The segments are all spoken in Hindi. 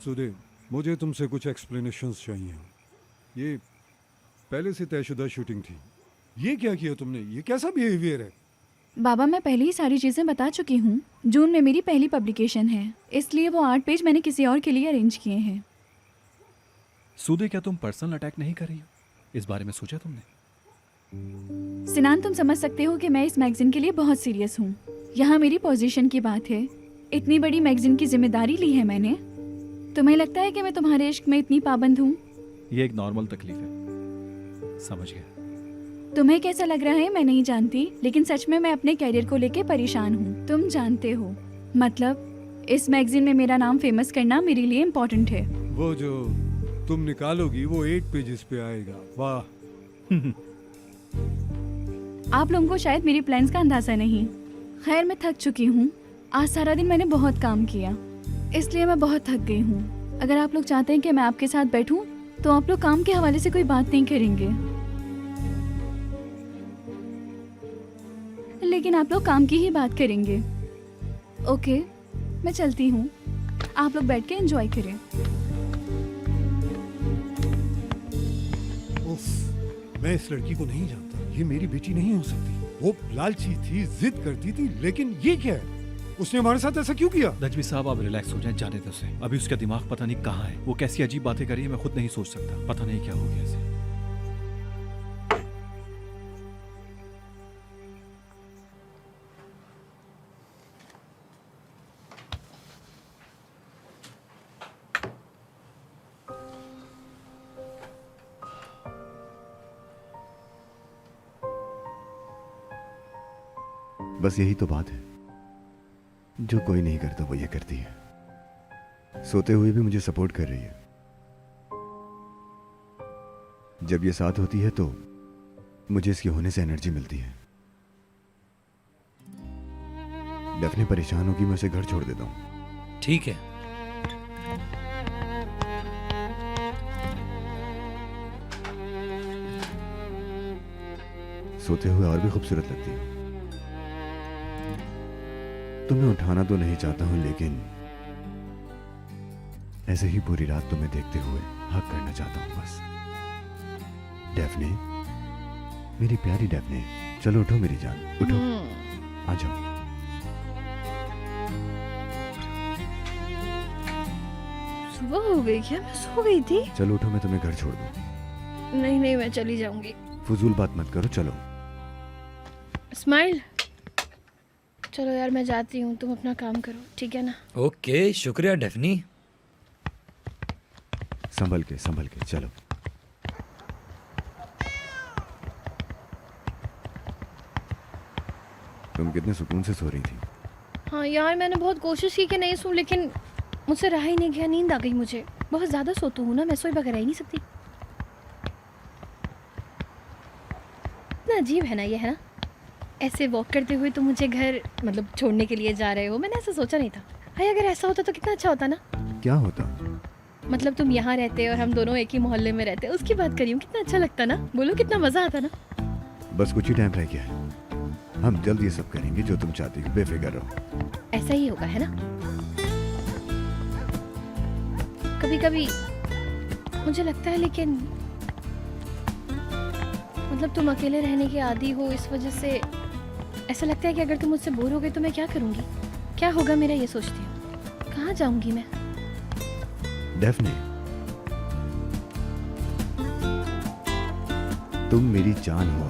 सुदे, मुझे तुमसे कुछ एक्सप्लेनेशंस चाहिए। ये पहले से तयशुदा शूटिंग थी, ये क्या किया तुमने? ये कैसा बिहेवियर है? बाबा मैं पहले ही सारी चीज़ें बता चुकी हूँ। जून में मेरी पहली पब्लिकेशन है, इसलिए वो 8 पेज मैंने किसी और के लिए अरेंज किए हैं। सूदे, क्या तुम पर्सनल अटैक नहीं कर रही हो? इस बारे में सोचा तुमने? सिनान, तुम समझ सकते हो कि मैं इस मैगजीन के लिए बहुत सीरियस हूँ। यहाँ मेरी पोजीशन की बात है। इतनी बड़ी मैगजीन की जिम्मेदारी ली है मैंने। तुम्हें लगता है कि मैं तुम्हारे इश्क में इतनी पाबंद हूँ? ये एक नॉर्मल तकलीफ है, समझ गया। तुम्हें कैसा लग रहा है मैं नहीं जानती, लेकिन सच में मैं अपने कैरियर को लेके परेशान हूँ। तुम जानते हो, मतलब इस मैगजीन में मेरा नाम फेमस करना मेरे लिए इम्पोर्टेंट है। वो जो तुम निकालोगी वो 8 पेजेस पे आएगा। वाह। आप लोगों को शायद मेरी प्लान्स का अंदाजा नहीं। खैर, मैं थक चुकी हूँ। आज सारा दिन मैंने बहुत काम किया, इसलिए मैं बहुत थक गई हूँ। अगर आप लोग चाहते हैं कि मैं आपके साथ बैठूं, तो आप लोग काम के हवाले से कोई बात नहीं करेंगे, लेकिन आप लोग काम की ही बात करेंगे। ओके, मैं चलती हूँ। आप लोग बैठ के एंजॉय करें। उफ, मैं इस लड़की को नहीं जानता। ये मेरी बेटी नहीं हो सकती। वो लालची थी, जिद करती थी, लेकिन ये क्या है? उसने हमारे साथ ऐसा क्यों किया? नजमी साहब, आप रिलैक्स हो जाएं, जाने दो उसे। अभी उसका दिमाग पता नहीं कहाँ है। वो कैसी अजीब बातें कर रही है, मैं खुद नहीं सोच सकता। पता नहीं क्या हो गया इसे। बस यही तो बात है, जो कोई नहीं करता वो ये करती है। सोते हुए भी मुझे सपोर्ट कर रही है। जब ये साथ होती है तो मुझे इसके होने से एनर्जी मिलती है। डेफने परेशान होगी, मैं उसे घर छोड़ देता हूँ। ठीक है। सोते हुए और भी खूबसूरत लगती है। तुम्हें उठाना तो नहीं चाहता हूं, लेकिन ऐसे ही पूरी रात तुम्हें देखते हुए हक करना चाहता हूं बस। डेफने, मेरी प्यारी डेफने, चलो उठो मेरी जान, उठो, आ जाओ। सुबह हो गई क्या? मैं सो गई थी। चलो उठो, मैं तुम्हें घर छोड़ दूं। नहीं नहीं, मैं चली जाऊंगी। फजूल बात मत करो, चलो। स्माइल, चलो यार मैं जाती हूँ, तुम अपना काम करो, ठीक है ना? ओके, शुक्रिया डेफनी। संभल के चलो। तुम कितने सुकून से सो रही थी। हाँ यार, मैंने बहुत कोशिश की कि नहीं सोऊं, लेकिन मुझसे रहा ही नहीं गया। नींद आ गई मुझे। बहुत ज़्यादा सोती हूँ ना मैं, सोए बगैर रह ही नहीं सकती। इतना अजीब है ना ये, है ना? ऐसे वॉक करते हुए तुम मुझे घर मतलब छोड़ने के लिए जा रहे हो। मैंने ऐसा सोचा नहीं था। भाई अगर ऐसा होता तो कितना अच्छा होता ना। क्या होता? मतलब तुम यहाँ रहते और हम दोनों एक ही मोहल्ले में रहते, उसकी बात करी हूँ। कितना अच्छा लगता ना, बोलो कितना मज़ा आता ना। बस कुछ ही टाइम रह गया है, हम जल्द ये सब करेंगे जो तुम चाहती हो, बेफिक्र रहो। ऐसा ही होगा, है ना? कभी कभी मुझे लगता है, लेकिन मतलब तुम अकेले रहने के आदी हो, इस वजह से ऐसा लगता है कि अगर तुम मुझसे बोर हो गए तो मैं क्या करूँगी, क्या होगा मेरा, ये सोचती हूँ। कहाँ जाऊँगी मैं? डेफने, तुम मेरी जान हो।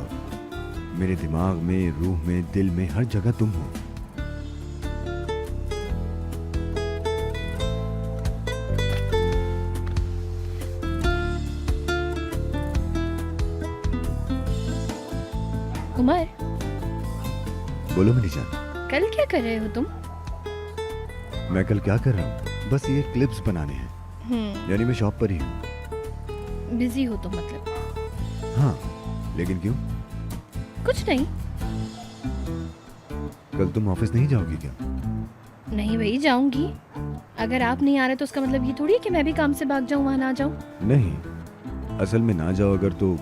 मेरे दिमाग में, रूह में, दिल में, हर जगह तुम हो। उमर, बोलो मेरी जान। कल क्या कर रहे हो तुम? मैं कल क्या कर रहा हूँ? बस ये क्लिप्स बनाने हैं। यानी मैं शॉप पर ही हूँ। बिजी हो तुम मतलब? हाँ, लेकिन क्यों? कुछ नहीं। कल तुम ऑफिस नहीं जाओगी क्या? नहीं भाई, जाऊंगी। अगर आप नहीं आ रहे तो उसका मतलब ये थोड़ी है कि मैं भी काम से भाग जाऊं, वहां ना जाऊं। नहीं, असल में ना जाओ अगर तो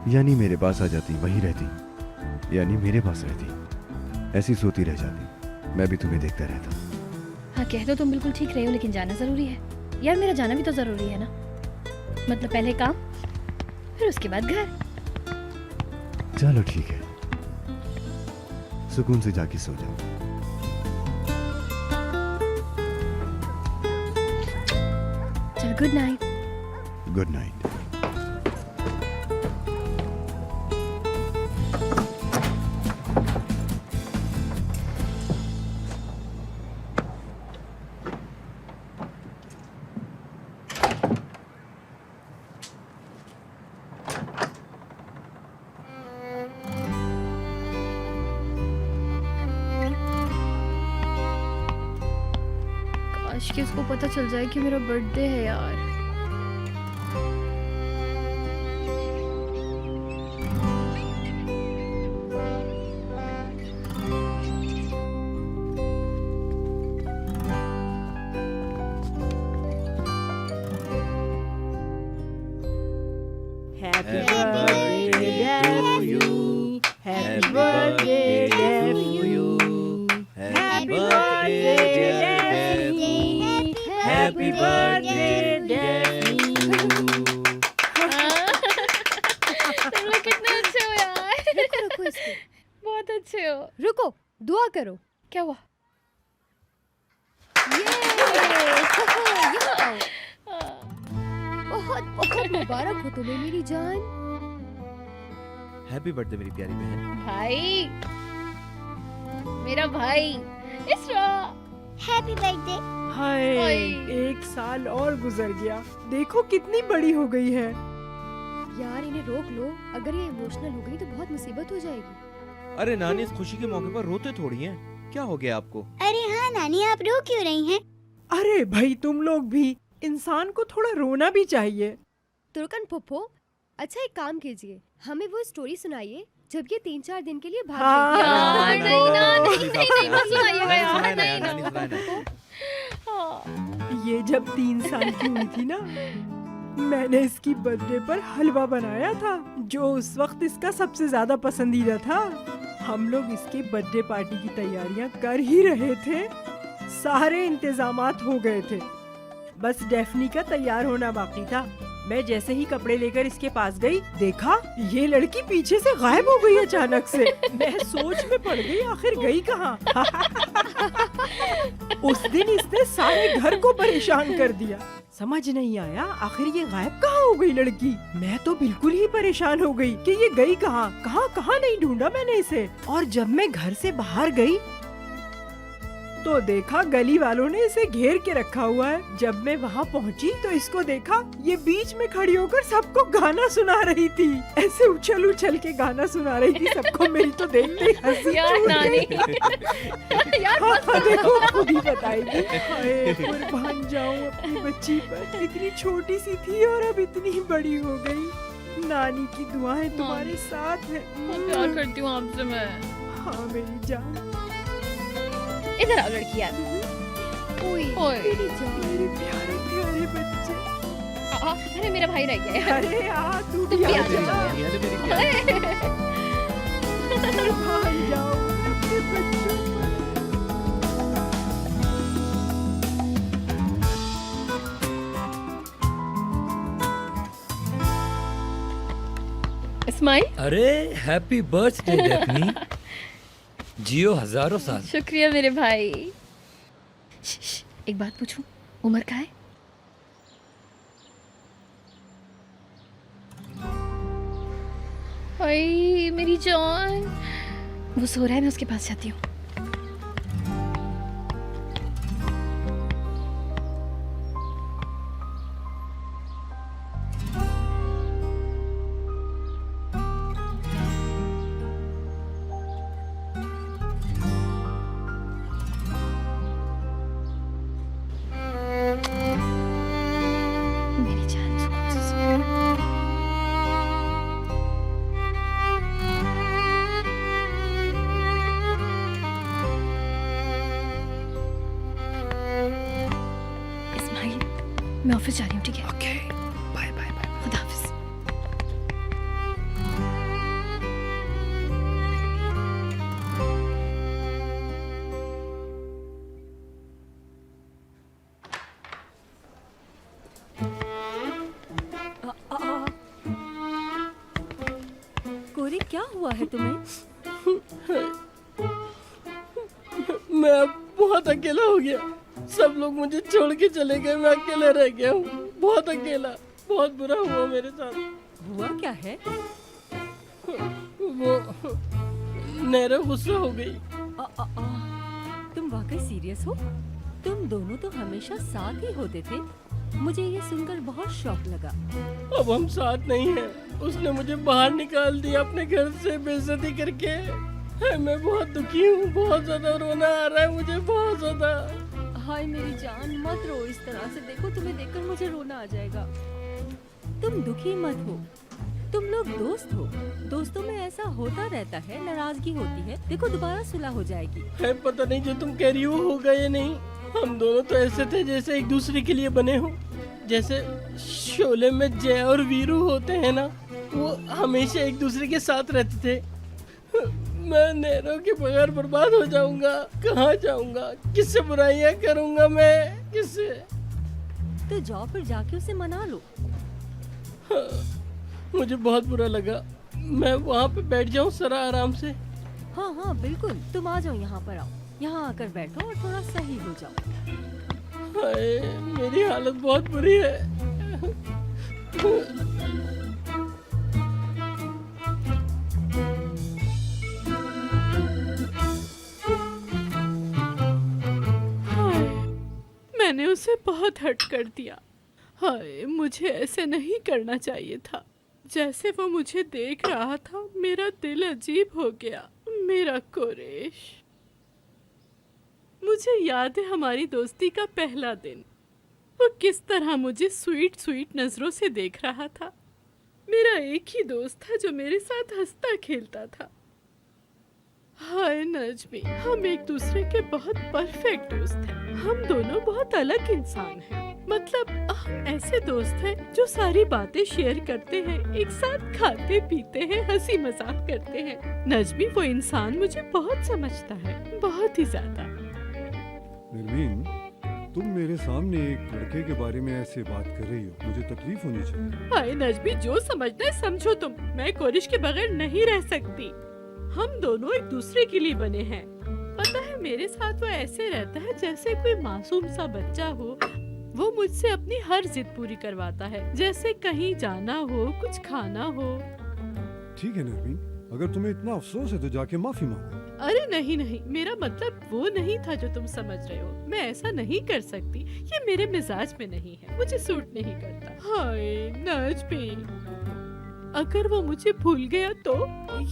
यानी मेरे पास आ जाती, वहीं रहती, यानी मेरे पास रहती, ऐसी सोती रह जाती, मैं भी तुम्हें देखता रहता। हाँ कह दो तुम बिल्कुल ठीक रहे हो, लेकिन जाना जरूरी है यार। मेरा जाना भी तो जरूरी है ना, मतलब पहले काम फिर उसके बाद घर। चलो ठीक है, सुकून से जाके सो जाओ। चल गुड नाइट। Good night. काश कि उसको पता चल जाए कि मेरा बर्थडे है यार। Happy birthday, Daphne. Happy birthday, Daphne. Happy birthday, Daphne. Happy birthday, Daphne. तुम लोग कितने अच्छे हो यार। रुको इसको, बहुत अच्छे हो। रुको, दुआ करो। क्या हुआ? बहुत बहुत मुबारक हो तुम्हें मेरी जान। हैप्पी बर्थडे मेरी प्यारी बहन। भाई, मेरा भाई इसरा। Happy birthday. हाय, हाय। 1 साल और गुजर गया, देखो कितनी बड़ी हो गई है। यार इन्हें रोक लो, अगर ये इमोशनल हो गई तो बहुत मुसीबत हो जाएगी। अरे नानी, इस खुशी के मौके पर रोते थोड़ी हैं। क्या हो गया आपको? अरे हाँ नानी, आप रो क्यों रही हैं? अरे भाई तुम लोग भी, इंसान को थोड़ा रोना भी चाहिए। तुर्कन फुफ्फो, अच्छा एक काम कीजिए, हमें वो स्टोरी सुनाइए जब ये 3-4 दिन के लिए भाग हाँ, गई। यार, नहीं ना, नहीं, प्लीज नहीं, आप नहीं, मत सुनाइएगा यार, सुनाए ना नहीं, यार, नानी ना। सुनाए ना। हाँ। ये जब 3 साल की हुई थी ना, मैंने इसकी बर्थडे पर हलवा बनाया था जो उस वक्त इसका सबसे ज्यादा पसंदीदा था। हम लोग इसके बर्थडे पार्टी की तैयारियां कर ही रहे थे, सारे इंतजामात हो गए थे, बस डेफनी का तैयार होना बाकी था। मैं जैसे ही कपड़े लेकर इसके पास गई, देखा ये लड़की पीछे से गायब हो गई अचानक से। मैं सोच में पड़ गई, आखिर गई कहाँ। उस दिन इसने सारे घर को परेशान कर दिया। समझ नहीं आया आखिर ये गायब कहाँ हो गई लड़की। मैं तो बिल्कुल ही परेशान हो गई कि ये गई कहाँ कहाँ कहाँ नहीं ढूंढा मैंने इसे। और जब मैं घर से बाहर गई तो देखा गली वालों ने इसे घेर के रखा हुआ है। जब मैं वहाँ पहुँची तो इसको देखा, ये बीच में खड़ी होकर सबको गाना सुना रही थी। ऐसे उछल उछल के गाना सुना रही थी सबको। मेरी तो देखते ही हंसी यार, छूट नानी। गई। यार, हाँ, देखो खुद ही बताएगी। हाय, कुर्बान जाऊं अपनी बच्ची पर, इतनी छोटी सी थी और अब इतनी बड़ी हो गई। नानी की दुआएं तुम्हारे साथ हैं। प्यार करती हूँ आपसे मैं। हाँ मेरी जान। इधर आओ लड़की यार। ओए, ओए। मेरी जान। मेरे प्यारे प्यारे बच्चे। अरे मेरा भाई रह गया यार। अरे आ तू तुम भी भी आ आ जा। जाओ। अरे मेरी प्यारी भाग जाओ अपने बच्चों पर। स्माइल। अरे हैप्पी बर्थडे डेफनी। जियो हजारों साल। शुक्रिया मेरे भाई। एक बात पूछूं, उमर का है? हाय मेरी जान, वो सो रहा है, मैं उसके पास जाती हूँ। मेरी जान सुकून से सो। इस्माइल, मैं ऑफिस जा रही हूँ, ठीक है? Okay, bye bye bye. खुदा हाफिज। हुआ है तुम्हें? मैं अब बहुत अकेला हो गया। सब लोग मुझे छोड़ के चले गए, मैं अकेला रह गया हूँ। बहुत अकेला, बहुत बुरा हुआ मेरे साथ। हुआ क्या है? वो नैरा गुस्सा हो गई। तुम वाकई सीरियस हो? तुम दोनों तो हमेशा साथ ही होते थे। मुझे ये सुनकर बहुत शौक लगा। अब हम साथ नहीं हैं। उसने मुझे बाहर निकाल दिया अपने घर से बेइज्जती करके। मैं बहुत दुखी हूँ, बहुत ज्यादा रोना आ रहा है मुझे, बहुत ज्यादा। हाय मेरी जान, मत रो इस तरह से। देखो तुम्हें देखकर मुझे रोना आ जाएगा। तुम दुखी मत हो, तुम लोग दोस्त हो। दोस्तों में ऐसा होता रहता है, नाराजगी होती है। देखो दोबारा सुलह हो जाएगी। है पता नहीं जो तुम कह रही हो होगा या नहीं। हम दोनों तो ऐसे थे जैसे एक दूसरे के लिए बने हो। जैसे शोले में जय और वीरू होते हैं ना, वो हमेशा एक दूसरे के साथ रहते थे। मैं नैरो के बगैर बर्बाद हो जाऊंगा। कहाँ जाऊंगा, किससे बुराइयां करूंगा मैं, किससे? तो जाओ फिर जाके उसे मना लो। हाँ, मुझे बहुत बुरा लगा। मैं वहाँ पे बैठ जाऊँ जरा आराम से? हाँ हाँ बिल्कुल, तुम आ जाओ, यहाँ पर आओ। यहाँ आकर बैठो और थोड़ा सही हो जाओ। हाय, मेरी हालत बहुत बुरी है। मैंने उसे बहुत हर्ट कर दिया। हाय, मुझे ऐसे नहीं करना चाहिए था। जैसे वो मुझे देख रहा था, मेरा दिल अजीब हो गया। मेरा कोरेश। मुझे याद है हमारी दोस्ती का पहला दिन। वो किस तरह मुझे स्वीट स्वीट नजरों से देख रहा था। मेरा एक ही दोस्त था जो मेरे साथ हंसता खेलता था। हाय नजमी, हम एक दूसरे के बहुत परफेक्ट दोस्त हैं। हम दोनों बहुत अलग इंसान हैं। मतलब हम ऐसे दोस्त हैं जो सारी बातें शेयर करते हैं, एक साथ खाते पीते हैं, हंसी मजाक करते हैं। नजमी वो इंसान मुझे बहुत समझता है, बहुत ही ज्यादा। निर्मीन, तुम मेरे सामने एक लड़के के बारे में ऐसे बात कर रही हो, मुझे तकलीफ होनी चाहिए। हाय नजमी, जो समझना है समझो तुम। मैं कोरिश के बगैर नहीं रह सकती। हम दोनों एक दूसरे के लिए बने हैं। पता है मेरे साथ वो ऐसे रहता है जैसे कोई मासूम सा बच्चा हो। वो मुझसे अपनी हर जिद पूरी करवाता है, जैसे कहीं जाना हो, कुछ खाना हो। ठीक है निर्मीन, अगर तुम्हें इतना अफसोस है तो जाके माफी मांगो। अरे नहीं नहीं, मेरा मतलब वो नहीं था जो तुम समझ रहे हो। मैं ऐसा नहीं कर सकती, ये मेरे मिजाज में नहीं है, मुझे सूट नहीं करता। हाय नजमी, अगर वो मुझे भूल गया तो,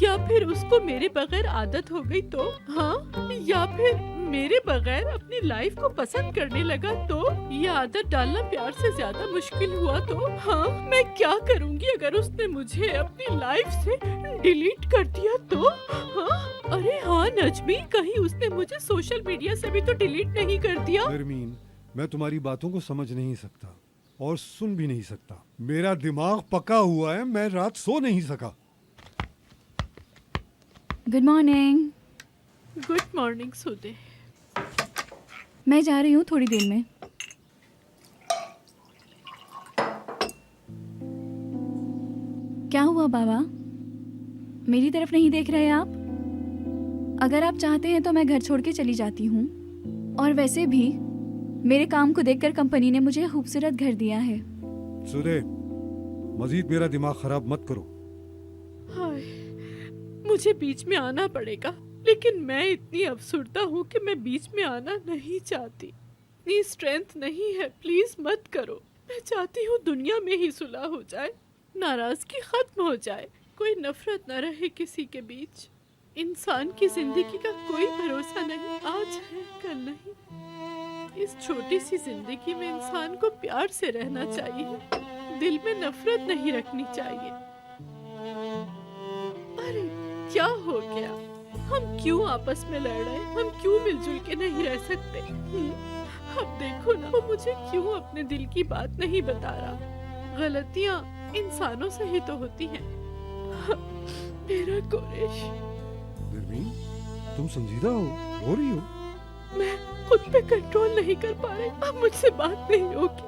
या फिर उसको मेरे बगैर आदत हो गई तो, हाँ, या फिर मेरे बगैर अपनी लाइफ को पसंद करने लगा तो, ये आदत डालना प्यार से ज्यादा मुश्किल हुआ तो, हाँ, मैं क्या करूँगी अगर उसने मुझे अपनी लाइफ से डिलीट कर दिया तो? हाँ, अरे हाँ नजमी, कहीं उसने मुझे सोशल मीडिया से भी तो डिलीट नहीं कर दिया? निर्मीन, मैं तुम्हारी बातों को समझ नहीं सकता और सुन भी नहीं सकता। मेरा दिमाग पका हुआ है, मैं रात सो नहीं सका। Good morning. गुड मॉर्निंग सुदे। मैं जा रही हूँ थोड़ी देर में। क्या हुआ बाबा, मेरी तरफ नहीं देख रहे आप? अगर आप चाहते हैं तो मैं घर छोड़ के चली जाती हूँ। और वैसे भी मेरे काम को देखकर कंपनी ने मुझे खूबसूरत घर दिया है। सुदे, मजीद मेरा दिमाग खराब मत करो। हाय, मुझे बीच में आना पड़ेगा, लेकिन मैं इतनी अफसुर्दा हूँ कि मैं बीच में आना नहीं चाहती। इतनी स्ट्रेंथ नहीं है, प्लीज मत करो। मैं चाहती हूँ दुनिया में ही सुलह हो जाए, नाराजगी खत्म हो जाए, कोई नफरत न रहे किसी के बीच। इंसान की जिंदगी का कोई भरोसा नहीं, आज है कल नहीं। इस छोटी सी जिंदगी में इंसान को प्यार से रहना चाहिए, दिल में नफरत नहीं रखनी चाहिए। अरे क्या हो गया? हम क्यों आपस में लड़ रहे? हम क्यों मिलजुल के नहीं रह सकते? अब देखो ना, वो मुझे क्यों अपने दिल की बात नहीं बता रहा। गलतियां इंसानों से ही तो होती हैं। मेरा कोरेश। निर्मीन, तुम संजीदा हो, रो रही हो? मैं खुद पे कंट्रोल नहीं कर पा रही, अब मुझसे बात नहीं होगी।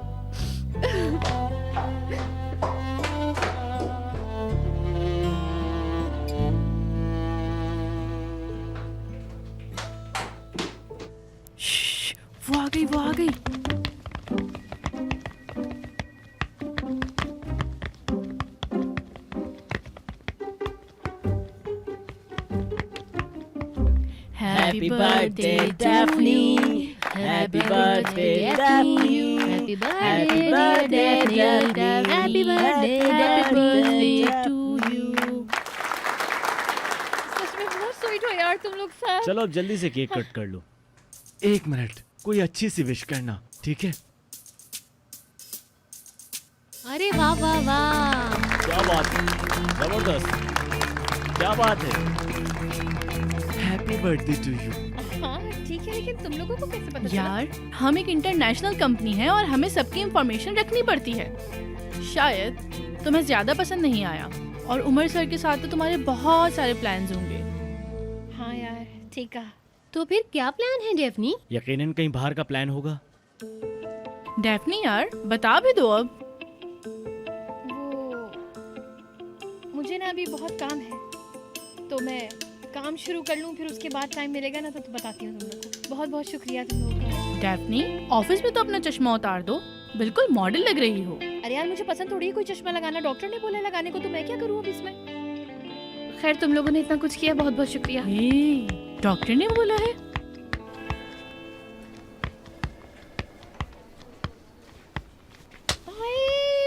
Happy birthday, Daphne. Happy birthday, Daphne. Happy Happy birthday, Daphne. Happy birthday, Happy birthday Daphne. to you. सच में बहुत स्वीट हो यार तुम लोग सब। चलो अब जल्दी से केक कट कर लो। 1 मिनट, कोई अच्छी सी विश करना, ठीक है? अरे वाह वाह वाह। क्या बात है, जबरदस्त, क्या बात है। Happy birthday to you. हाँ ठीक है, लेकिन तुम लोगों को कैसे पता चला? यार हम एक इंटरनेशनल कंपनी है और हमें सबकी इंफॉर्मेशन रखनी पड़ती है। शायद तुम्हें ज्यादा पसंद नहीं आया और उमर सर के साथ तो तुम्हारे बहुत सारे प्लान्स होंगे। हाँ यार ठीक है। तो फिर क्या प्लान है डेफनी? यकीनन कहीं बाहर का प्लान होगा। डेफनी यार बता भी दो अब। वो मुझे ना अभी बहुत काम है, तो मैं काम शुरू कर लूँ, फिर उसके बाद टाइम मिलेगा ना तो बताती हूँ तुम लोग को। बहुत बहुत शुक्रिया तुम लोगों का। डेफनी ऑफिस में तो अपना चश्मा उतार दो, बिल्कुल मॉडल लग रही हो। अरे यार मुझे पसंद थोड़ी है कोई चश्मा लगाना, डॉक्टर ने बोला लगाने को, तो मैं क्या करूँ अब इसमें। खैर तुम लोगों ने इतना कुछ किया, बहुत बहुत शुक्रिया। डॉक्टर ने बोला है?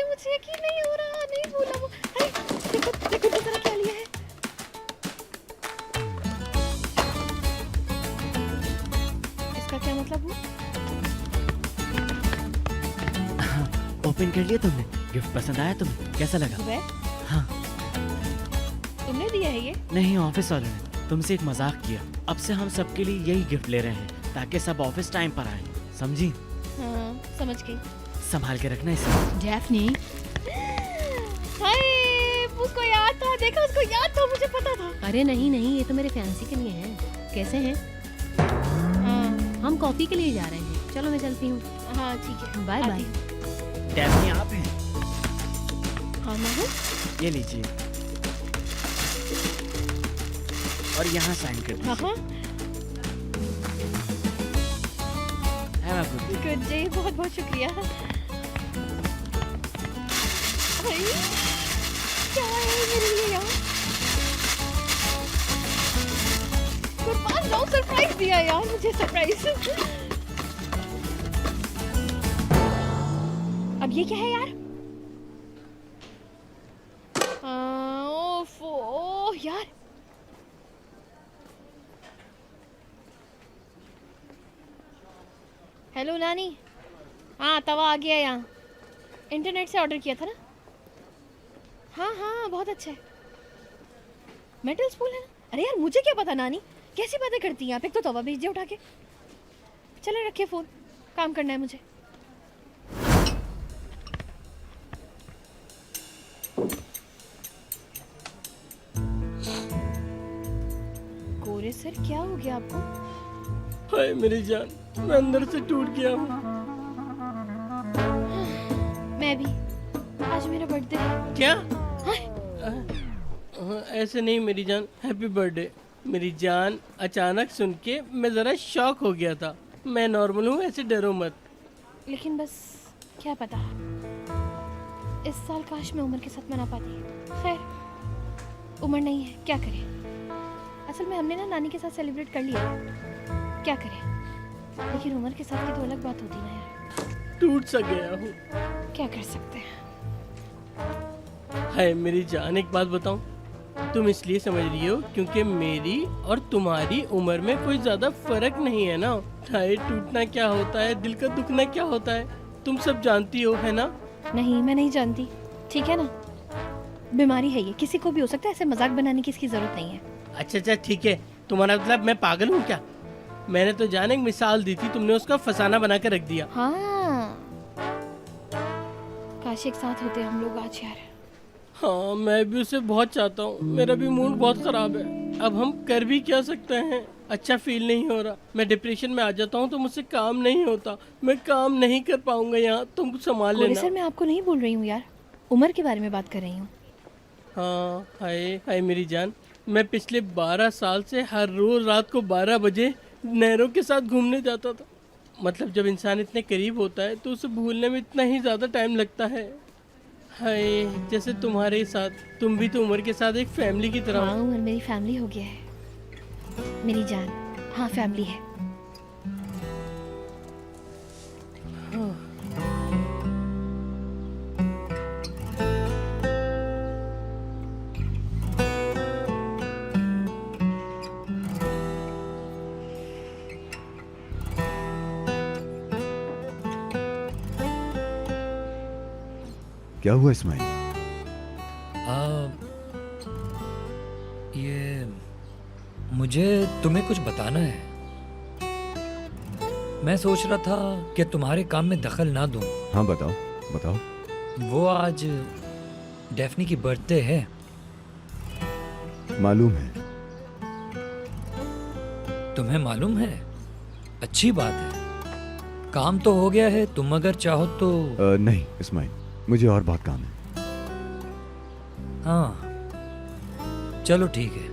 मुझे यकीन नहीं हो रहा, नहीं बोला वो। देखो देखो तो जरा क्या लिया है। इसका क्या मतलब हुआ? ओपन कर लिया तुमने? गिफ्ट पसंद आया तुम्हें? कैसा लगा? वह हाँ। तुमने दिया है ये? नहीं, ऑफिस वालों ने तुमसे एक मजाक किया। अब से हम सबके लिए यही गिफ्ट ले रहे हैं ताकि सब ऑफिस टाइम पर आए, समझी? हाँ समझ गई। संभाल के रखना इसे। डेफनी। हाय उसको याद था, देखा उसको याद था, मुझे पता था। अरे नहीं नहीं, ये तो मेरे फैंसी के लिए है। कैसे हैं? हाँ हम कॉफी के लिए जा रहे हैं, चलो मैं चलती हूँ। हाँ ठीक है, बाय बाय। डेफनी आप हैं? हाँ मैं हूँ। ये लीजिए और यहाँ साइन कर दीजिए। हाँ Have a good day. Good day, बहुत बहुत शुक्रिया। अरे, क्या है मेरे लिए यार? कुर्बान जाऊं, सरप्राइज दिया यार मुझे, सरप्राइज। अब ये क्या है यार? ओह यार, हेलो नानी। हाँ तवा आ गया यहाँ, इंटरनेट से ऑर्डर किया था ना। हाँ हाँ बहुत अच्छा है, मेटल स्पून है ना। अरे यार मुझे क्या पता नानी, कैसी बातें करती हैं आप। एक तो तवा भेज दिया उठा के। चले रखिए फ़ोन, काम करना है मुझे। गोरे सर क्या हो गया आपको? हाय मेरी जान, मैं अंदर से टूट गया हूँ। मैं भी, आज मेरा बर्थडे है। क्या? ऐसे नहीं मेरी जान, हैप्पी बर्थडे। मेरी जान अचानक सुन के मैं ज़रा शॉक हो गया था। मैं नॉर्मल हूँ, ऐसे डरो मत। लेकिन बस क्या पता, इस साल काश मैं उमर के साथ मना पाती। खैर उमर नहीं है, क्या करें। असल में हमने ना नानी के साथ सेलिब्रेट कर लिया, क्या करें। लेकिन उमर के साथ की तो अलग बात होती ना यार। टूट सा गया हूँ, क्या कर सकते हैं। हाय मेरी जान, एक बात बताऊं, तुम इसलिए समझ रही हो क्योंकि मेरी और तुम्हारी उम्र में कोई ज्यादा फर्क नहीं है ना। हाय टूटना क्या होता है, दिल का दुखना क्या होता है, तुम सब जानती हो है ना। नहीं मैं नहीं जानती, ठीक है ना। बीमारी है ये, किसी को भी हो सकता है, ऐसे मजाक बनाने की इसकी जरूरत नहीं है। अच्छा ठीक है, तुम्हारा मतलब मैं पागल हूँ क्या? मैंने तो जाने एक मिसाल दी थी, तुमने उसका फसाना बना कर रख दिया। हाँ काश एक साथ होते हम लोग आज यार। हाँ मैं भी उसे बहुत चाहता हूँ, मेरा भी मूड बहुत खराब है। अब हम कर भी क्या सकते हैं, अच्छा फील नहीं हो रहा। मैं डिप्रेशन में आ जाता हूँ तो मुझसे काम नहीं होता, मैं काम नहीं कर पाऊंगा यहाँ, तुम संभाल लेना। सर मैं आपको नहीं बोल रही हूँ यार, उमर के बारे में बात कर रही हूँ। हाँ हाय हाय मेरी जान, मैं पिछले 12 साल से हर रोज रात को 12 बजे नहरों के साथ घूमने जाता था। मतलब जब इंसान इतने करीब होता है तो उसे भूलने में इतना ही ज़्यादा टाइम लगता है। हाय जैसे तुम्हारे साथ, तुम भी तो उमर के साथ एक फैमिली की तरह। हाँ उमर मेरी फैमिली हो गया है। मेरी जान हाँ फैमिली है। क्या हुआ इस्माइल? ये मुझे तुम्हें कुछ बताना है। मैं सोच रहा था कि तुम्हारे काम में दखल ना दूं। हाँ बताओ बताओ। वो आज डेफनी की बर्थडे है। मालूम है। तुम्हें मालूम है? अच्छी बात है। काम तो हो गया है, तुम अगर चाहो तो। नहीं इस्माइल, मुझे और बहुत काम है। हाँ चलो ठीक है।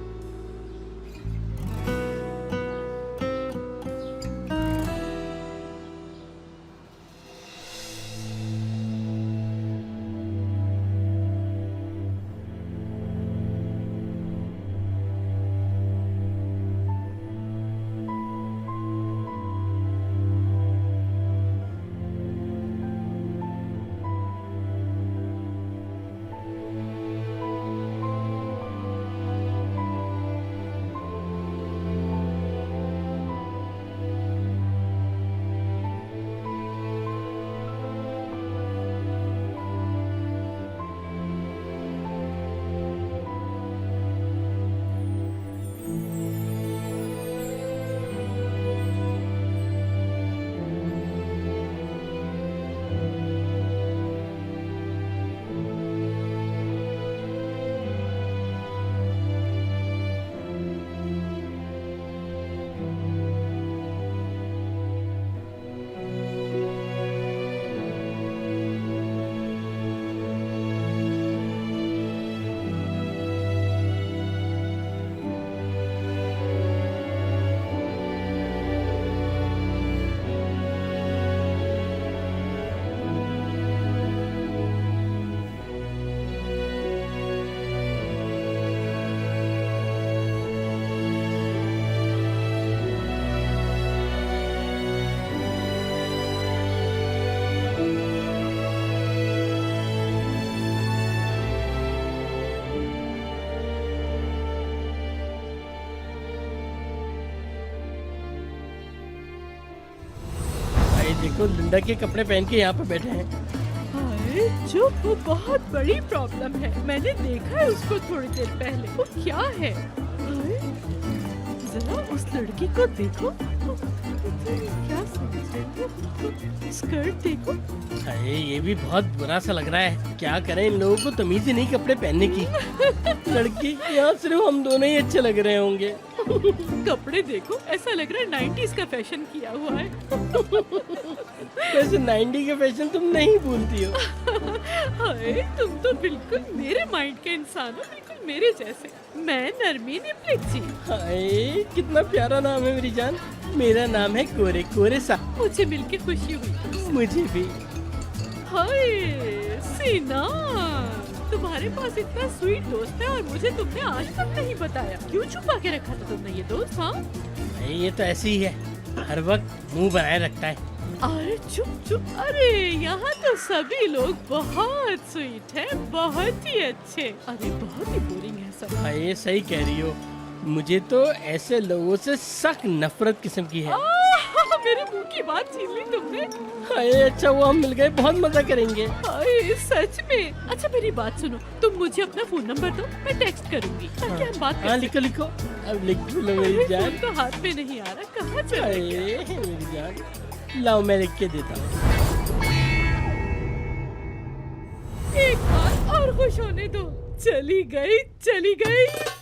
देखो लिंडा के कपड़े पहन के यहाँ पे बैठे हैं। हाय जो वो बहुत बड़ी प्रॉब्लम है। मैंने देखा है उसको थोड़ी देर पहले। वो क्या है? हाय, जरा उस लड़की को देखो। क्या समझ रही हो? स्कर्ट देखो। अरे ये भी बहुत बुरा सा लग रहा है। क्या करें, इन लोगों को तमीज ही नहीं कपड़े पहनने की। लड़की यहाँ सिर्फ हम दोनों ही अच्छे लग रहे होंगे। कपड़े देखो, ऐसा लग रहा है 90s का फैशन किया हुआ है। वैसे 90 के फैशन तुम नहीं भूलती हो। हाय तुम तो बिल्कुल मेरे माइंड के इंसान हो, बिल्कुल मेरे जैसे। मैं नरमीन इब्लिक्ची। हाय कितना प्यारा नाम है मेरी जान। मेरा नाम है कोरे कोरे सा। मुझे मिलके खुशी हुई। मुझे भी। हाय सीना, तुम्हारे पास इतना स्वीट दोस्त है और मुझे तुमने आज तक नहीं बताया। क्यों छुपा के रखा था तुमने ये दोस्त? हाँ ये तो ऐसे ही है, हर वक्त मुंह बनाए रखता है। अरे चुप चुप। अरे यहाँ तो सभी लोग बहुत स्वीट हैं, बहुत ही अच्छे। अरे बहुत ही बोरिंग है सब। ये सही कह रही हो। मुझे तो ऐसे लोगों से सख्त नफरत किस्म की है। मेरे मुंह की बात छीन ली तुमने। हाय अच्छा वो हम मिल गए, बहुत मजा करेंगे। हाय सच में। अच्छा मेरी बात सुनो, तुम मुझे अपना फोन नंबर दो, मैं टेक्स्ट करूंगी ताकि हम बात कर। हाँ लिखो लिखो, अब लिख लो मेरी जान। तो हाथ में नहीं आ रहा, कहाँ चले गए? मेरी जान लाओ मैं लिख के देता हूँ। एक बार और खुश होने दो। चली गई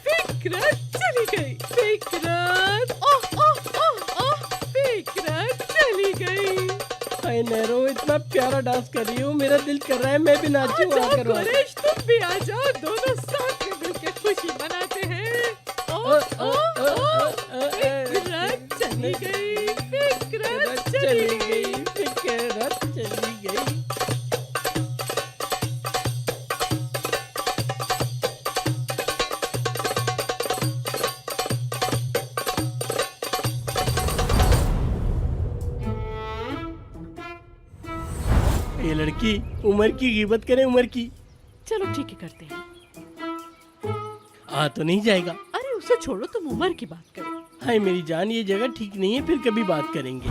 फिकरत, चली गई फिकरत। ओह ओह ओह ओह फिकरत चली गई। हाय नैरो इतना प्यारा डांस कर रही हो, मेरा दिल कर रहा है मैं भी नाचूं। आकर कुरैश तुम भी आ जाओ, दोनों साथ में मिलकर खुशी मनाते हैं। ओह ओह ओह फिकरत चली गई, फिकरत चली गई, फिकरत चली गई। ये लड़की उम्र की गिबत करे, उम्र की। चलो ठीक है, करते हैं। आ तो नहीं जाएगा। अरे उसे छोड़ो, तुम उम्र की बात करो। हाय मेरी जान, ये जगह ठीक नहीं है, फिर कभी बात करेंगे।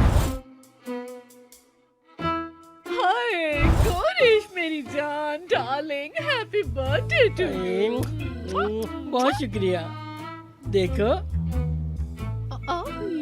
हाय कोरिश मेरी जान, darling, happy birthday to you. बहुत शुक्रिया। देखो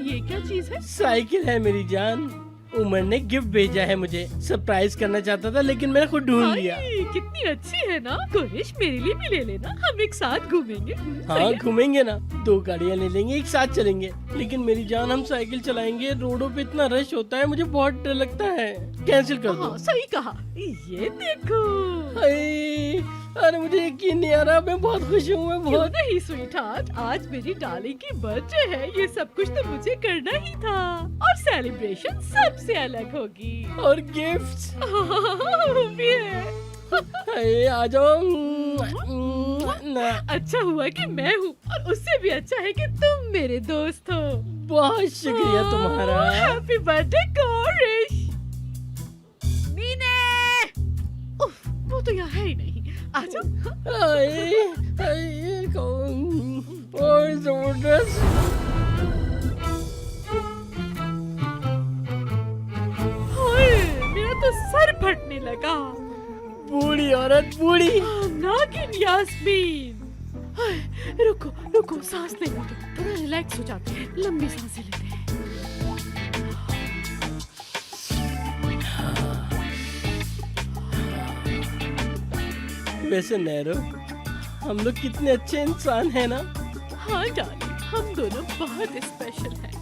ये क्या चीज है? साइकिल है मेरी जान। उमर ने गिफ्ट भेजा है मुझे। सरप्राइज करना चाहता था लेकिन मैंने खुद ढूंढ लिया। कितनी अच्छी है ना। कोरिश मेरे लिए भी ले लेना, हम एक साथ घूमेंगे। हाँ घूमेंगे ना, 2 गाड़ियाँ ले लेंगे, एक साथ चलेंगे। लेकिन मेरी जान हम साइकिल चलाएंगे, रोडों पे इतना रश होता है, मुझे बहुत डर लगता है। कैंसिल कर दो। सही कहा। ये देखो। अरे मुझे यकीन नहीं आ रहा, मैं बहुत खुश हूँ। मैं बहुत नहीं स्वीटहार्ट, आज मेरी डार्लिंग की बर्थडे है, ये सब कुछ तो मुझे करना ही था। और सेलिब्रेशन सबसे अलग होगी। और गिफ्ट्स भी है। आ जाओ। अच्छा हुआ कि मैं हूँ, और उससे भी अच्छा है कि तुम मेरे दोस्त हो। बहुत शुक्रिया तुम्हारा। Happy birthday कोरिश। मीने, उफ, वो तो यहाँ है ही नहीं। आजा। जबरदस्त। मेरा तो सर फटने लगा। बूढ़ी औरत, बूढ़ी। नागिन यास्मीन। रुको रुको, सांस लेने दो, थोड़ा रिलैक्स हो जाते हैं, लंबी सांसें लेते हैं। वैसे नैरो, हम लोग कितने अच्छे इंसान हैं ना। हाँ डार्लिंग, हम दोनों बहुत स्पेशल हैं।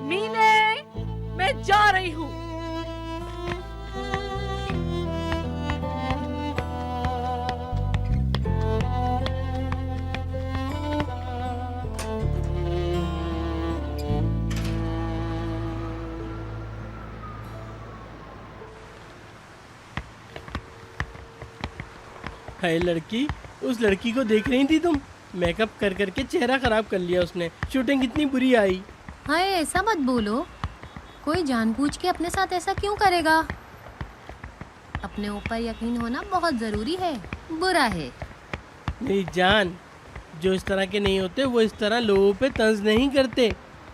मीने, मैं जा रही हूँ। हाय लड़की, उस लड़की को देख रही थी तुम? मेकअप कर करके चेहरा खराब कर लिया उसने। शूटिंग कितनी बुरी आई। हाय ऐसा मत बोलो, कोई जानबूझ के अपने साथ ऐसा क्यों करेगा? अपने ऊपर यकीन होना बहुत जरूरी है, बुरा है। मेरी जान, जो इस तरह के नहीं होते वो इस तरह लोगों पे तंज नहीं करते।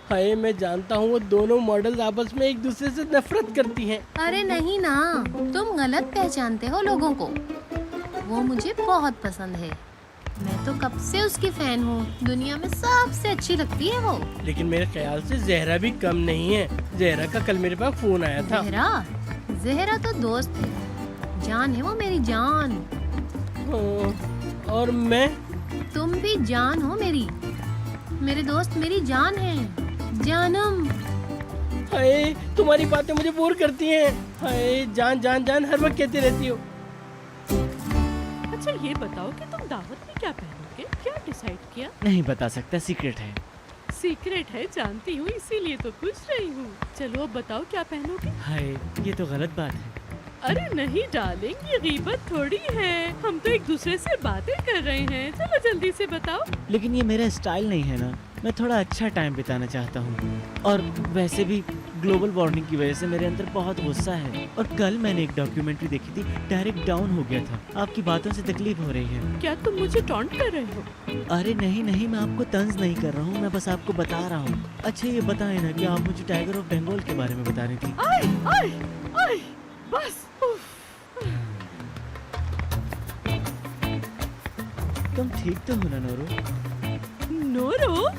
हाय मैं जानता हूँ वो दोनों मॉडल्स आपस में एक दूसरे से नफरत करती हैं। अरे नहीं ना, तुम गलत पहचानते हो लोगों को। वो मुझे बहुत पसंद है, मैं तो कब से उसकी फैन हूँ। दुनिया में सबसे अच्छी लगती है वो। लेकिन मेरे ख्याल से जहरा भी कम नहीं है। जहरा का कल मेरे पास फोन आया था। जहरा तो दोस्त है, जान है वो मेरी जान। और मैं? तुम भी जान हो मेरी। मेरे दोस्त मेरी जान है, जानम। हाय तुम्हारी बातें मुझे बोर करती हैं। हाय जान जान जान हर वक्त कहती रहती हो। अच्छा ये बताओ कि तुम दावत में क्या पहनोगे? क्या डिसाइड किया? नहीं बता सकता, सीक्रेट है। सीक्रेट है, जानती हूँ, इसीलिए तो पूछ रही हूँ। चलो अब बताओ क्या पहनोगे? हाय ये तो गलत बात है। अरे नहीं डार्लिंग, ये गीबत थोड़ी है, हम तो एक दूसरे से बातें कर रहे हैं। चलो जल्दी से बताओ। लेकिन ये मेरा स्टाइल नहीं है ना, मैं थोड़ा अच्छा टाइम बिताना चाहता हूँ। और वैसे भी ग्लोबल वार्मिंग की वजह से मेरे अंदर बहुत गुस्सा है। और कल मैंने एक डॉक्यूमेंट्री देखी थी, डायरेक्ट डाउन हो गया था। आपकी बातों से तकलीफ हो रही है। क्या तुम मुझे टॉन्ट कर रहे हो? अरे नहीं नहीं, मैं आपको तंज नहीं कर रहा हूँ, मैं बस आपको बता रहा हूँ। अच्छा ये बताएं ना कि आप मुझे टाइगर ऑफ बंगाल के बारे में बता रही थी। आए, आए, आए, बस। तुम ठीक तो हो ना नोरो? नोरो?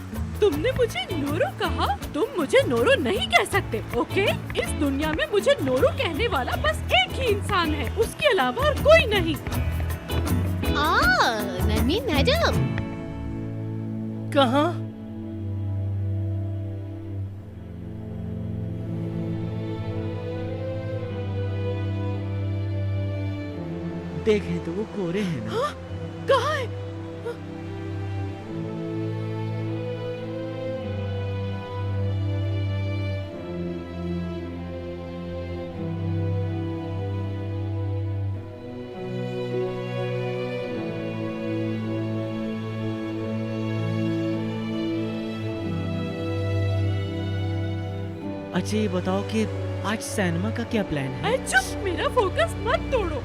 तुमने मुझे नोरो कहा? तुम मुझे नोरो नहीं कह सकते, ओके? इस दुनिया में मुझे नोरो कहने वाला बस एक ही इंसान है, उसके अलावा और कोई नहीं। नरमीन मैडम। कहाँ? देखें तो वो कोरे हैं ना। कहाँ है? अच्छा ये बताओ कि आज सिनेमा का क्या प्लान है? अरे चुप, मेरा फोकस मत तोड़ो।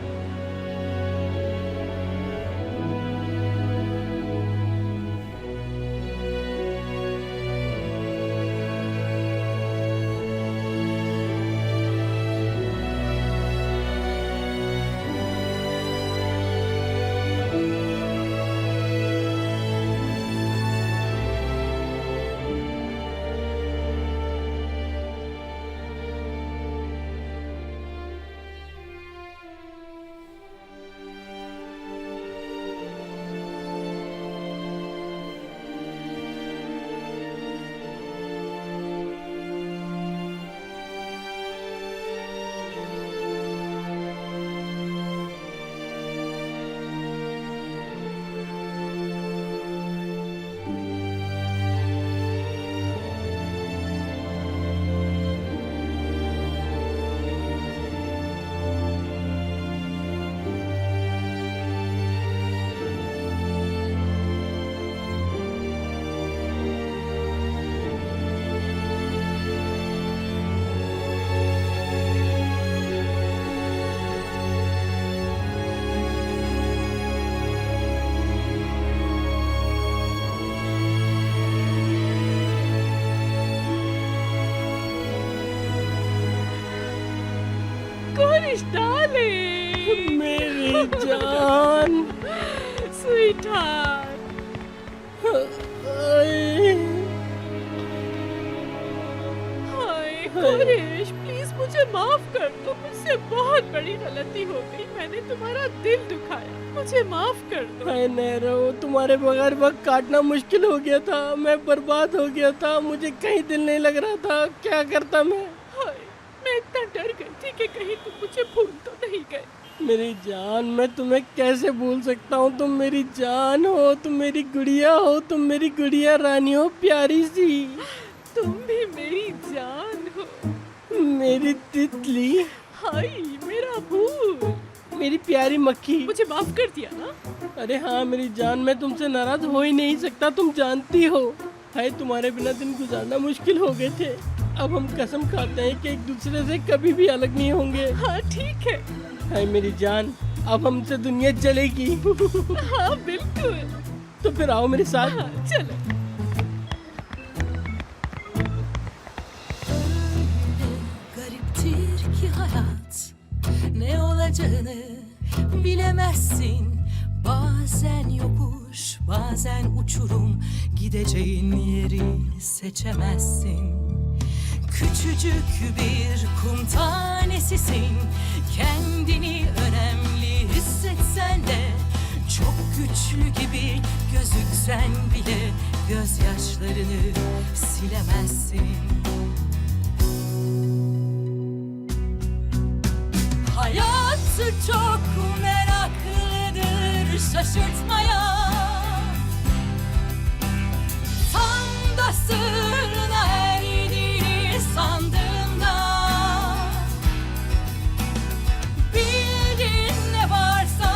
डार्लिंग, मेरी जान, स्वीटहार्ट। हाय कोरिश, प्लीज मुझे माफ कर दो, मुझसे बहुत बड़ी गलती हो गई, मैंने तुम्हारा दिल दुखाया, मुझे माफ कर दो। हाय नैरो, तुम्हारे बगैर वक्त काटना मुश्किल हो गया था, मैं बर्बाद हो गया था, मुझे कहीं दिल नहीं लग रहा था, क्या करता मैं। मैं इतना डर गई थी कि कहीं तुम मुझे भूल तो नहीं गए। मेरी जान, मैं तुम्हें कैसे भूल सकता हूँ, तुम मेरी जान हो, तुम मेरी गुड़िया हो, तुम मेरी गुड़िया रानी हो, प्यारी सी। तुम भी मेरी जान हो, मेरी तितली। हाय मेरा फूल, मेरी प्यारी मक्खी। मुझे माफ कर दिया ना? अरे हाँ मेरी जान, मैं तुमसे नाराज हो ही नहीं सकता, तुम जानती हो। हाय तुम्हारे बिना दिन गुजारना मुश्किल हो गए थे, अब हम कसम खाते हैं कि एक दूसरे से कभी भी अलग नहीं होंगे। हाँ ठीक है। हाय मेरी जान, अब हमसे दुनिया चलेगी। हाँ बिल्कुल। तो फिर आओ मेरे साथ। हाँ, चलो। Gariptir ki hayat, ne olacağını bilemezsin. Bazen yokuş, bazen uçurum, gideceğin yeri seçemezsin. Küçücük bir kum tanesisin, kendini önemli hissetsen de, çok güçlü gibi gözüksen bile gözyaşlarını silemezsin. Hayat çok meraklıdır şaşırtmaya, tam da sırrına erdiğini sandığında, bildiğin ne varsa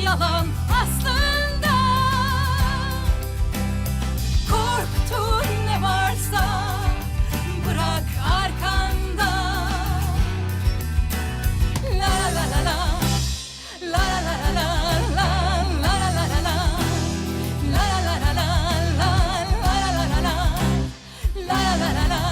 yalan aslında, korktuğun ne varsa bırak arkanda. La la la la la la la la la la la la la la la la la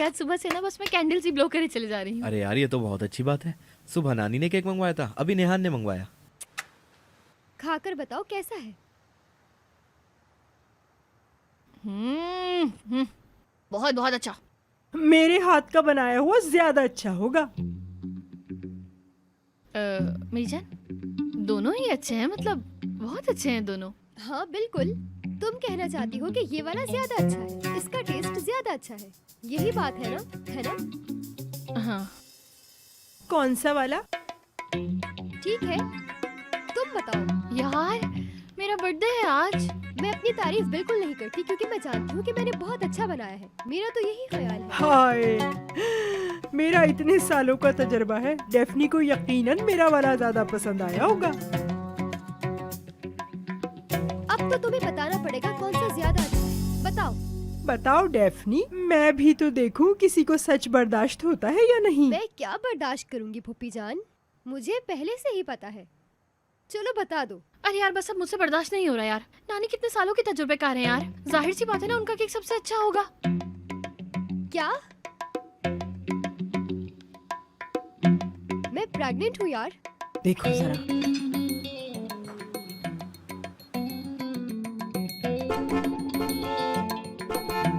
आज सुबह से ना बस मैं कैंडल्स ही ब्लो करे चले जा रही हूँ। अरे यार ये तो बहुत अच्छी बात है। सुबह नानी ने केक मंगवाया था, अभी नेहान ने मंगवाया। खाकर बताओ कैसा है? बहुत बहुत अच्छा। मेरे हाथ का बनाया हुआ ज्यादा अच्छा होगा। मेरी जान, दोनों ही अच्छे हैं, मतलब बहुत अच्छे हैं दोनों। हाँ बिल्कुल, तुम कहना चाहती हो कि ये वाला ज्यादा अच्छा है, इसका टेस्ट ज्यादा अच्छा है, यही बात है ना? हाँ। कौन सा वाला? ठीक है, तुम बताओ। यार मेरा बर्थडे है आज। मैं अपनी तारीफ बिल्कुल नहीं करती क्योंकि मैं जानती हूँ कि मैंने बहुत अच्छा बनाया है, मेरा तो यही ख्याल है। हाय, मेरा इतने सालों का तजर्बा है, डेफनी को यकीनन मेरा वाला ज्यादा पसंद आया होगा। अब तो तुम्हें बताना पड़ेगा कौन सा ज्यादा अच्छा है, बताओ। बताओ डेफनी, मैं भी तो देखूं किसी को सच बर्दाश्त होता है या नहीं। मैं क्या बर्दाश्त करूंगी फूफी जान, मुझे पहले से ही पता है। चलो बता दो। अरे यार बस अब मुझसे बर्दाश्त नहीं हो रहा यार। नानी कितने सालों के तजुर्बेकार हैं यार, जाहिर सी बात है ना उनका केक सबसे अच्छा होगा। क्या? मैं प्रेग्नेंट हूँ यार। देखो जरा।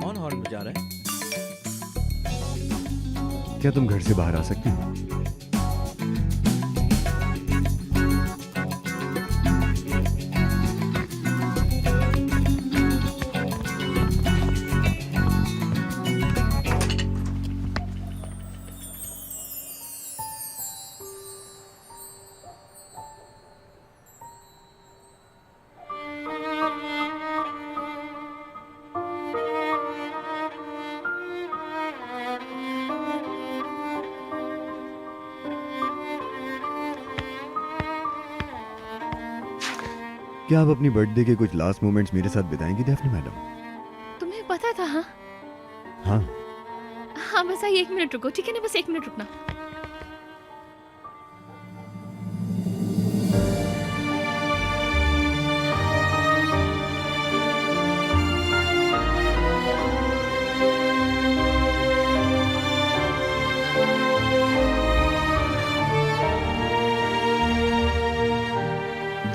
कौन हॉर्न बजा रहा है? क्या तुम घर से बाहर आ सकती हो? क्या आप अपनी बर्थडे के कुछ लास्ट मोमेंट्स मेरे साथ बिताएंगी डेफनी मैडम? तुम्हें पता था? हाँ हाँ। हाँ बस आइए 1 मिनट रुको, ठीक है ना, बस 1 मिनट रुकना।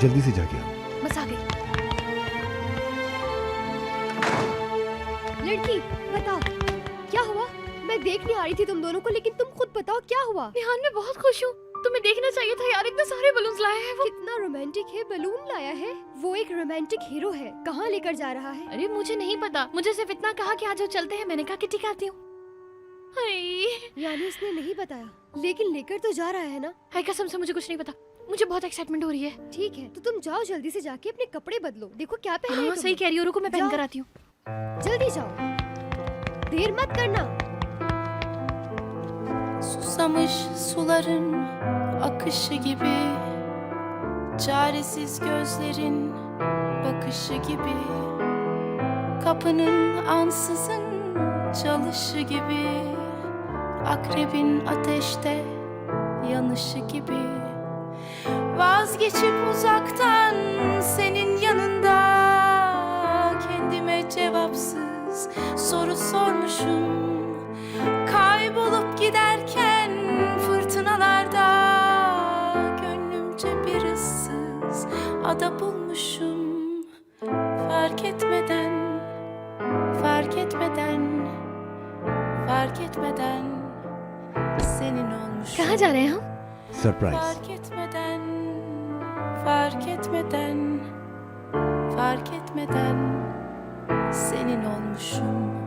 जल्दी से जाके आओ। बस आ गई। लड़की बताओ क्या हुआ? मैं देखने आ रही थी तुम दोनों को, लेकिन तुम खुद बताओ क्या हुआ? निहान मैं बहुत खुश हूँ, तुम्हें देखना चाहिए था यार, इतने सारे बलून्स लाया है वो। कितना रोमांटिक है, बलून लाया है। वो एक रोमांटिक हीरो है, कहाँ लेकर जा रहा है? अरे मुझे नहीं पता, मुझे सिर्फ इतना कहा कि आज चलते हैं, मैंने कहा कि ठीक आती हूँ। यानी इसने नहीं बताया, लेकिन लेकर तो जा रहा है ना? है कसम से मुझे कुछ नहीं पता, मुझे बहुत एक्साइटमेंट हो रही है। ठीक है तो तुम जाओ जल्दी से जाके अपने कपड़े बदलो, देखो क्या पहना है हाँ सही कह रही हो, रुको मैं पहन कर आती हूँ। जल्दी जाओ, देर मत करना। Susamış suların akışı gibi, çaresiz gözlerin bakışı gibi, kapının ansızın çalışı gibi, akrebin ateşte yanışı gibi, vazgeçip uzaktan senin yanında kendime cevapsız soru sormuşum. Kaybolup giderken fırtınalarda gönlümce bir ıssız ada bulmuşum. Fark etmeden, fark etmeden, fark etmeden senin olmuşum. कहाँ जा रहे हैं हम? Surprise. Fark etmeden, fark etmeden, fark etmeden senin olmuşum.